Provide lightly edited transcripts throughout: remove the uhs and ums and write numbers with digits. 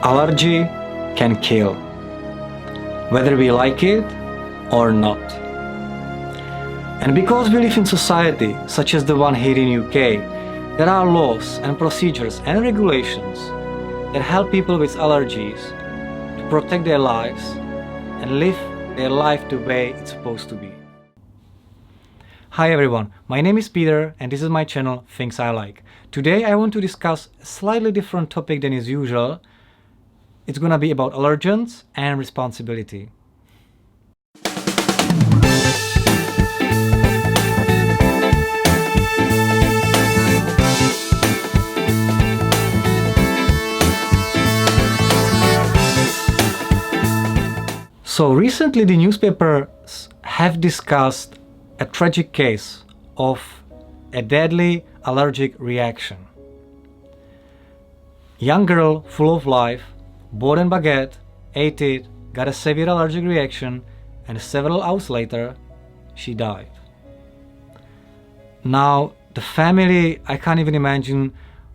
Allergy can kill, whether we like it or not. And because we live in society such as the one here in UK, there are laws and procedures and regulations that help people with allergies to protect their lives and live their life the way it's supposed to be. Hi everyone, my name is Peter and this is my channel Things I Like. Today I want to discuss a slightly different topic than is usual. It's gonna be about allergens and responsibility. So recently the newspapers have discussed a tragic case of a deadly allergic reaction. Young girl full of life, bought a baguette, ate it, got a severe allergic reaction, and several hours later, she died. Now, the family, I can't even imagine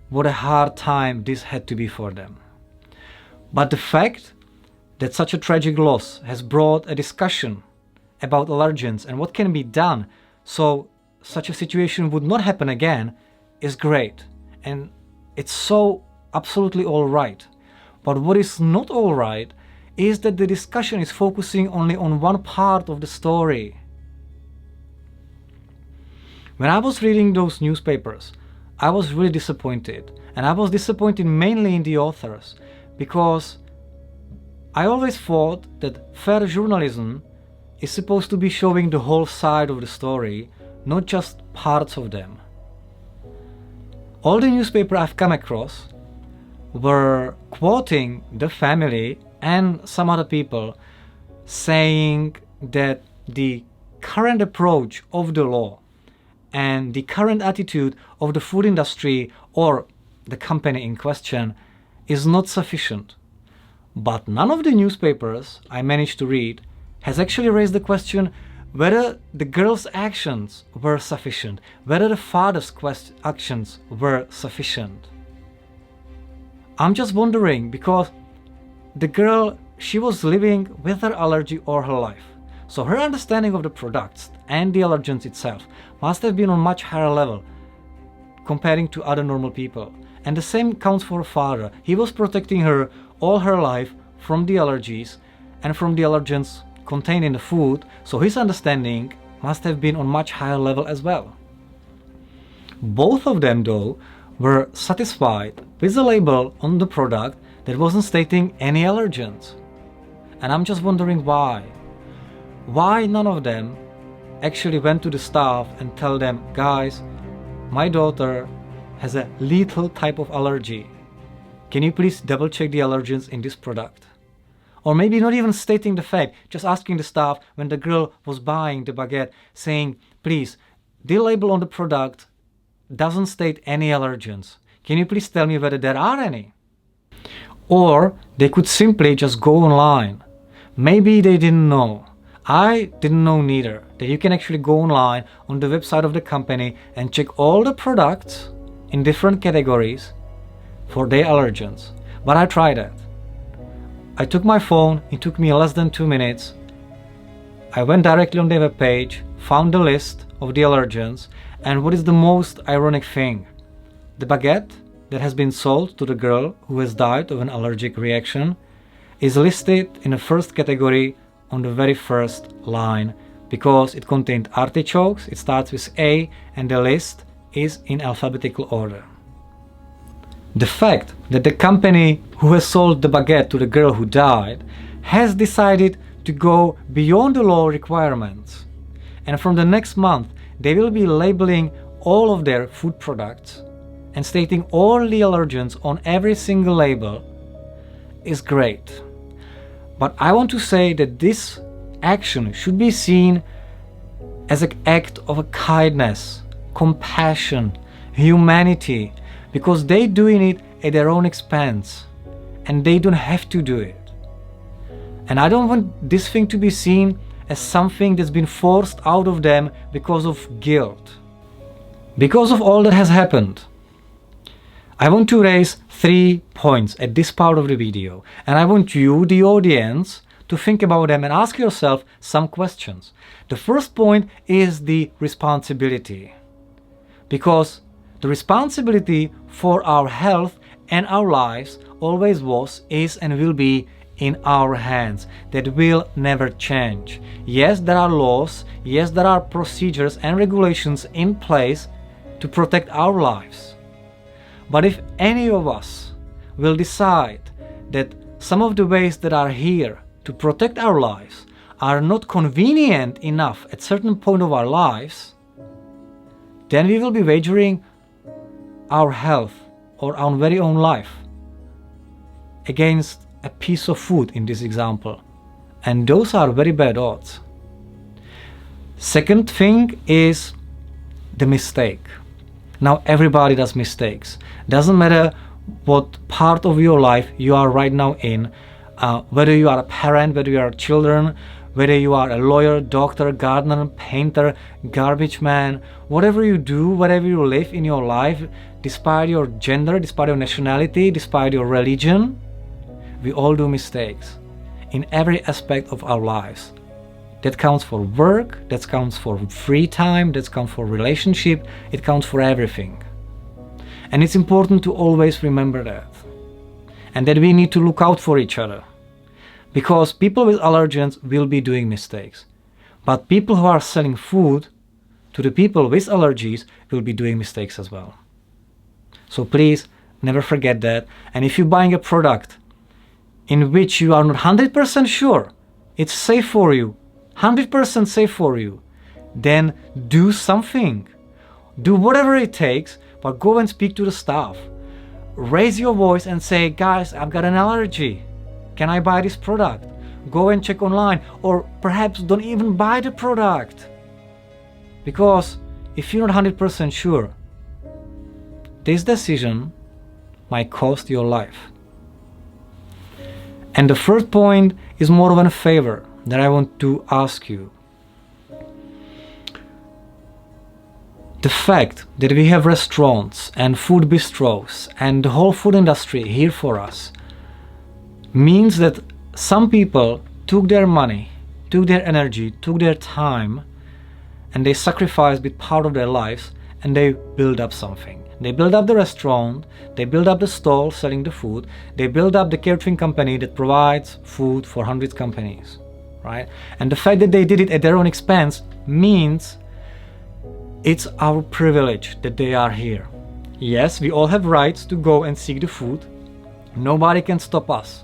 what a hard time this had to be for them. But the fact that such a tragic loss has brought a discussion about allergens and what can be done so such a situation would not happen again is great. And it's so absolutely all right. But what is not all right is that the discussion is focusing only on one part of the story. When I was reading those newspapers, I was really disappointed. And I was disappointed mainly in the authors, because I always thought that fair journalism is supposed to be showing the whole side of the story, not just parts of them. All the newspapers I've come across were quoting the family and some other people, saying that the current approach of the law and the current attitude of the food industry or the company in question is not sufficient. But none of the newspapers I managed to read has actually raised the question whether the girl's actions were sufficient, whether the father's actions were sufficient. I'm just wondering, because the girl, she was living with her allergy all her life. So her understanding of the products and the allergens itself must have been on much higher level comparing to other normal people. And the same counts for her father. He was protecting her all her life from the allergies and from the allergens contained in the food, so his understanding must have been on much higher level as well. Both of them, though, were satisfied with the label on the product that wasn't stating any allergens. And I'm just wondering why. Why none of them actually went to the staff and tell them, guys, my daughter has a lethal type of allergy. Can you please double check the allergens in this product? Or maybe not even stating the fact, just asking the staff when the girl was buying the baguette, saying, please, the label on the product doesn't state any allergens. Can you please tell me whether there are any? Or they could simply just go online. Maybe they didn't know. I didn't know neither, that you can actually go online on the website of the company and check all the products in different categories for their allergens. But I tried that. I took my phone, it took me less than 2 minutes. I went directly on their webpage, found the list of the allergens, and what is the most ironic thing? The baguette that has been sold to the girl who has died of an allergic reaction is listed in the first category on the very first line, because it contained artichokes, it starts with A, and the list is in alphabetical order. The fact that the company who has sold the baguette to the girl who died has decided to go beyond the law requirements, and from the next month they will be labeling all of their food products and stating all the allergens on every single label is great. But I want to say that this action should be seen as an act of kindness, compassion, humanity, because they're doing it at their own expense and they don't have to do it. And I don't want this thing to be seen as something that's been forced out of them because of guilt. Because of all that has happened, I want to raise 3 points at this part of the video, and I want you, the audience, to think about them and ask yourself some questions. The first point is the responsibility, because the responsibility for our health and our lives always was, is, and will be in our hands. That will never change. Yes, there are laws, yes, there are procedures and regulations in place to protect our lives. But if any of us will decide that some of the ways that are here to protect our lives are not convenient enough at certain point of our lives, then we will be wagering our health or our very own life against a piece of food in this example. And those are very bad odds. Second thing is the mistake. Now everybody does mistakes. Doesn't matter what part of your life you are right now in, whether you are a parent, whether you are children, whether you are a lawyer, doctor, gardener, painter, garbage man, whatever you do, whatever you live in your life, despite your gender, despite your nationality, despite your religion, we all do mistakes in every aspect of our lives. That counts for work, that counts for free time, that counts for relationship, it counts for everything. And it's important to always remember that. And that we need to look out for each other. Because people with allergens will be doing mistakes. But people who are selling food to the people with allergies will be doing mistakes as well. So please never forget that. And if you're buying a product in which you are not 100% sure it's safe for you, 100% safe for you, then do something. Do whatever it takes, but go and speak to the staff. Raise your voice and say, guys, I've got an allergy. Can I buy this product? Go and check online, or perhaps don't even buy the product. Because if you're not 100% sure, this decision might cost your life. And the third point is more of a favor that I want to ask you. The fact that we have restaurants and food bistros and the whole food industry here for us means that some people took their money, took their energy, took their time, and they sacrificed with part of their lives, and they build up something. They build up the restaurant, they build up the stall selling the food, they build up the catering company that provides food for hundreds of companies, right? And the fact that they did it at their own expense means it's our privilege that they are here. Yes, we all have rights to go and seek the food. Nobody can stop us.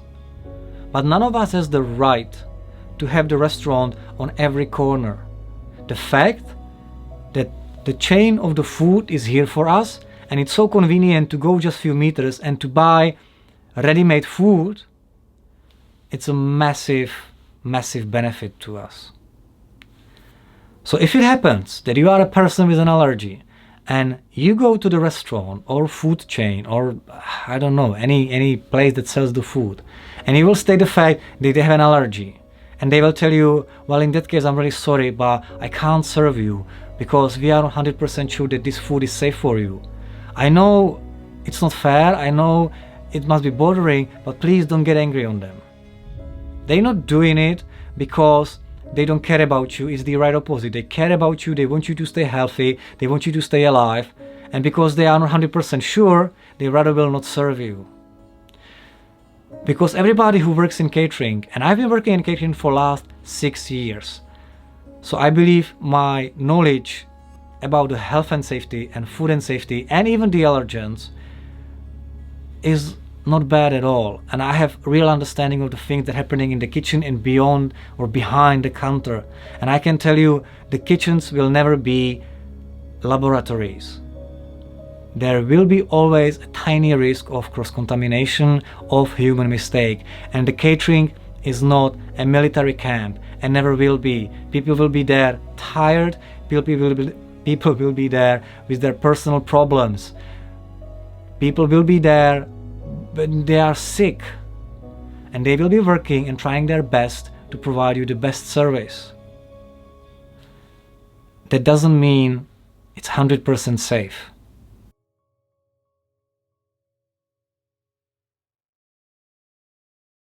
But none of us has the right to have the restaurant on every corner. The fact that the chain of the food is here for us, and it's so convenient to go just a few meters and to buy ready-made food, it's a massive, massive benefit to us. So if it happens that you are a person with an allergy and you go to the restaurant or food chain or I don't know, any place that sells the food, and you will state the fact that they have an allergy, and they will tell you, well, in that case, I'm really sorry, but I can't serve you because we are 100% sure that this food is safe for you. I know it's not fair, I know it must be bothering, but please don't get angry on them. They're not doing it because they don't care about you. It's the right opposite. They care about you, they want you to stay healthy, they want you to stay alive, and because they are not 100% sure, they rather will not serve you. Because everybody who works in catering, and I've been working in catering for the last 6 years, so I believe my knowledge about the health and safety and food and safety and even the allergens is not bad at all, and I have real understanding of the things that are happening in the kitchen and beyond or behind the counter. And I can tell you, the kitchens will never be laboratories. There will be always a tiny risk of cross-contamination, of human mistake, and the catering is not a military camp and never will be. People will be there tired, people will be there with their personal problems, people will be there when they are sick, and they will be working and trying their best to provide you the best service. That doesn't mean it's 100% safe.